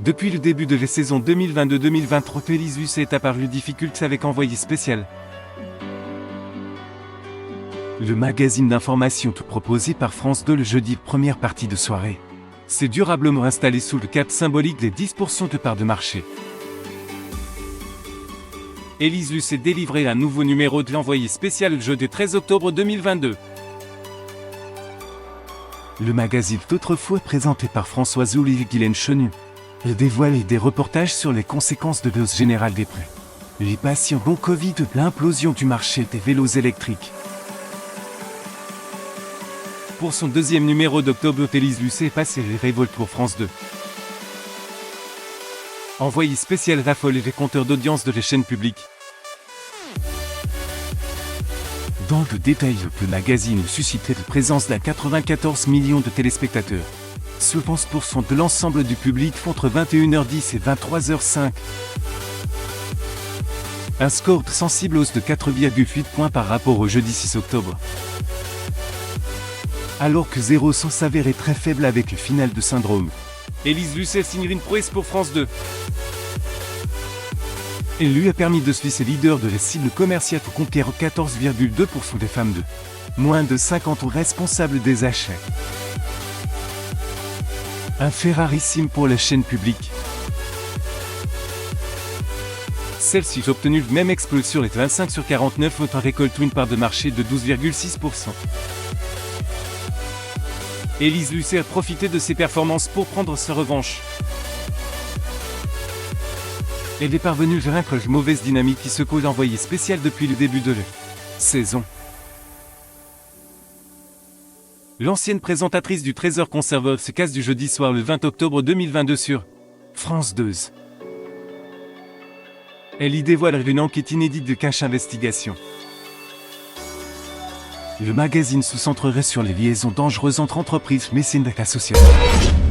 Depuis le début de la saison 2022-2023, Élise Lucet est apparue difficulté avec Envoyé spécial. Le magazine d'information tout proposé par France 2 le jeudi, première partie de soirée, s'est durablement installé sous le cap symbolique des 10% de part de marché. Élise Lucet délivrait un nouveau numéro de l'Envoyé spécial le jeudi 13 octobre 2022. Le magazine d'autrefois présenté par Françoise Olivier Guylaine Chenu, elle dévoile des reportages sur les conséquences de l'hausse générale des prix, les patients non Covid, l'implosion du marché des vélos électriques. Pour son deuxième numéro d'octobre, Élise Lucet passe les révoltes pour France 2. Envoyé spécial raffole les compteurs d'audience de la chaîne publique. Dans le détail, le magazine suscitait la présence d'un 94 millions de téléspectateurs. 60% de l'ensemble du public entre 21h10 et 23h05. Un score sensible hausse de 4,8 points par rapport au jeudi 6 octobre. Alors que 0 s'avérait très faible avec le final de Syndrome. Élise Lucet signe une prouesse pour France 2. Elle lui a permis de suivre ses leaders de la cible commerciale pour conquérir 14,2% des femmes de moins de 50 ans responsables des achats. Un fait rarissime pour la chaîne publique. Celle-ci a obtenu le même exploit sur les 25 sur 49 autres récolte une part de marché de 12,6%. Élise Lucet a profité de ses performances pour prendre sa revanche. Elle est parvenue à vaincre la mauvaise dynamique qui secoue l'Envoyé spécial depuis le début de la saison. L'ancienne présentatrice du Trésor conserveur se casse du jeudi soir le 20 octobre 2022 sur France 2. Elle y dévoile une enquête inédite de Cache Investigation. Le magazine se centrerait sur les liaisons dangereuses entre entreprises, mécènes et associations.